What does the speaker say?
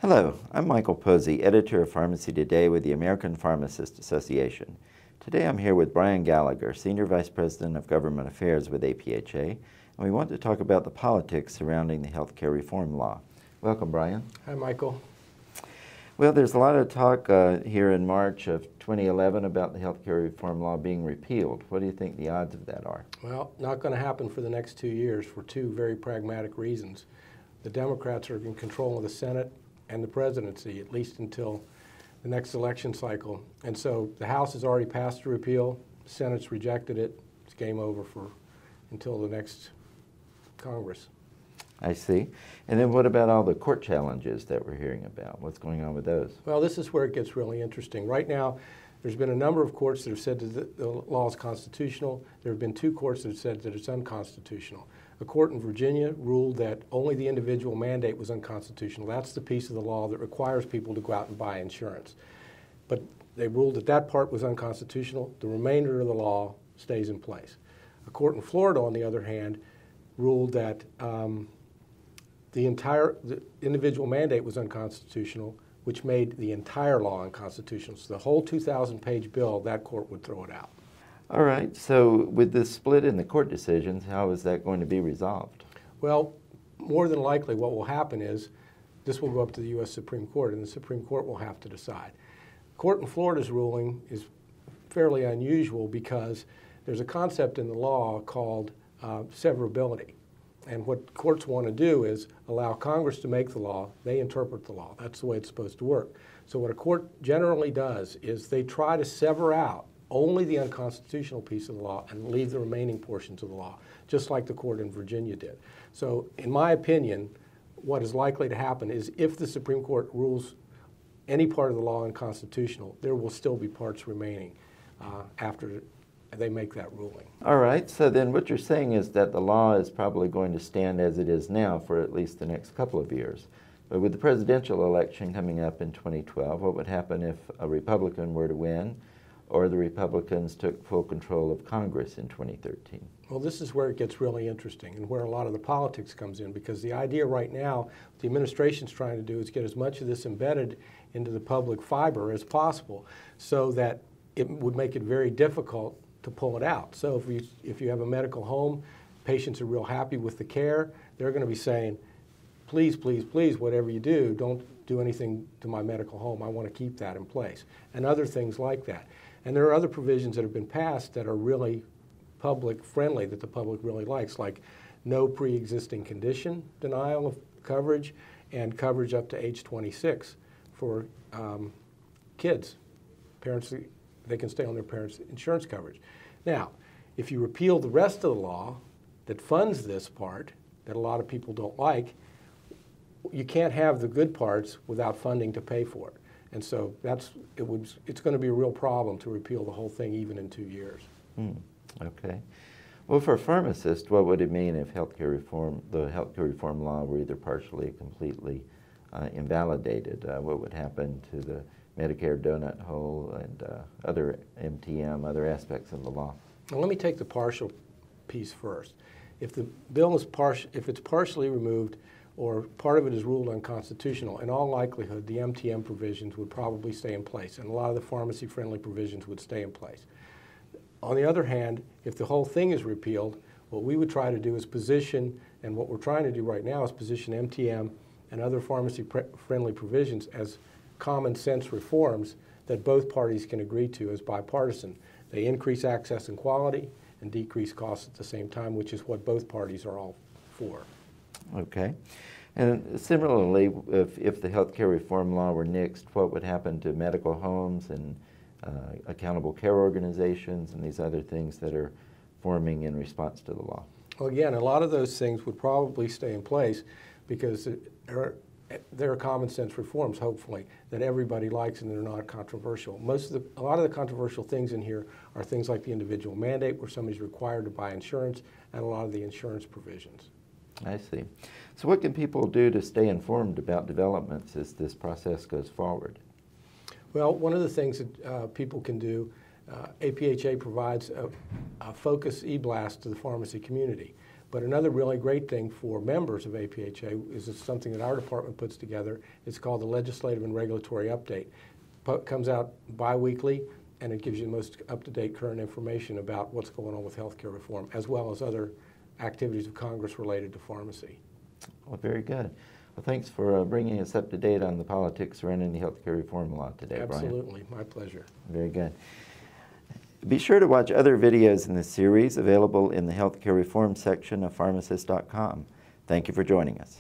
Hello, I'm Michael Posey, editor of Pharmacy Today with the American Pharmacists Association. Today I'm here with Brian Gallagher, Senior Vice President of Government Affairs with APHA, and we want to talk about the politics surrounding the healthcare reform law. Welcome, Brian. Hi, Michael. Well, there's a lot of talk here in March of 2011 about the healthcare reform law being repealed. What do you think the odds of that are? Well, not going to happen for the next 2 years for two very pragmatic reasons. The Democrats are in control of the Senate and the presidency, at least until the next election cycle. And so the House has already passed a repeal, the Senate's rejected it, it's game over until the next Congress. I see. And then what about all the court challenges that we're hearing about? What's going on with those? Well, this is where it gets really interesting. Right now, there's been a number of courts that have said that the law is constitutional. There have been 2 courts that have said that it's unconstitutional. A court in Virginia ruled that only the individual mandate was unconstitutional. That's the piece of the law that requires people to go out and buy insurance. But they ruled that that part was unconstitutional. The remainder of the law stays in place. A court in Florida, on the other hand, ruled that the individual mandate was unconstitutional, which made the entire law unconstitutional. So the whole 2,000-page bill, that court would throw it out. All right, so with this split in the court decisions, how is that going to be resolved? Well, more than likely what will happen is this will go up to the U.S. Supreme Court, and the Supreme Court will have to decide. The court in Florida's ruling is fairly unusual because there's a concept in the law called severability. And what courts want to do is allow Congress to make the law. They interpret the law. That's the way it's supposed to work. So what a court generally does is they try to sever out only the unconstitutional piece of the law and leave the remaining portions of the law, just like the court in Virginia did. So in my opinion, what is likely to happen is if the Supreme Court rules any part of the law unconstitutional, there will still be parts remaining after they make that ruling. All right, so then what you're saying is that the law is probably going to stand as it is now for at least the next couple of years. But with the presidential election coming up in 2012, what would happen if a Republican were to win or the Republicans took full control of Congress in 2013? Well, this is where it gets really interesting and where a lot of the politics comes in, because the idea right now, the administration's trying to do is get as much of this embedded into the public fiber as possible so that it would make it very difficult to pull it out. So if you have a medical home, patients are real happy with the care, they're going to be saying, please, please, please, whatever you do, don't do anything to my medical home. I want to keep that in place. And other things like that. And there are other provisions that have been passed that are really public friendly, that the public really likes, like no pre-existing condition denial of coverage and coverage up to age 26 for kids. Parents, they can stay on their parents' insurance coverage. Now, if you repeal the rest of the law that funds this part that a lot of people don't like, you can't have the good parts without funding to pay for it. And so it's going to be a real problem to repeal the whole thing even in 2 years. Okay. Well, for a pharmacist, what would it mean if the healthcare reform law were either partially or completely invalidated? What would happen to the Medicare donut hole and other MTM, other aspects of the law? Well, let me take the partial piece first. If the bill is if it's partially removed or part of it is ruled unconstitutional, in all likelihood, the MTM provisions would probably stay in place, and a lot of the pharmacy-friendly provisions would stay in place. On the other hand, if the whole thing is repealed, what we would try to do is position, and what we're trying to do right now is position MTM and other pharmacy-friendly provisions as common sense reforms that both parties can agree to as bipartisan. They increase access and quality and decrease costs at the same time, which is what both parties are all for. Okay. And similarly, if the healthcare reform law were nixed, what would happen to medical homes and accountable care organizations and these other things that are forming in response to the law? Well, again, a lot of those things would probably stay in place because there are common sense reforms, hopefully, that everybody likes and they're not controversial. A lot of the controversial things in here are things like the individual mandate, where somebody's required to buy insurance, and a lot of the insurance provisions. I see. So what can people do to stay informed about developments as this process goes forward? Well, one of the things that people can do, APHA provides a focus e-blast to the pharmacy community. But another really great thing for members of APHA is something that our department puts together. It's called the Legislative and Regulatory Update. It comes out bi-weekly, and it gives you the most up-to-date current information about what's going on with healthcare reform, as well as other activities of Congress related to pharmacy. Well, very good. Well, thanks for bringing us up to date on the politics surrounding the healthcare reform law today, Brian. Absolutely, my pleasure. Very good. Be sure to watch other videos in this series available in the healthcare reform section of pharmacist.com. Thank you for joining us.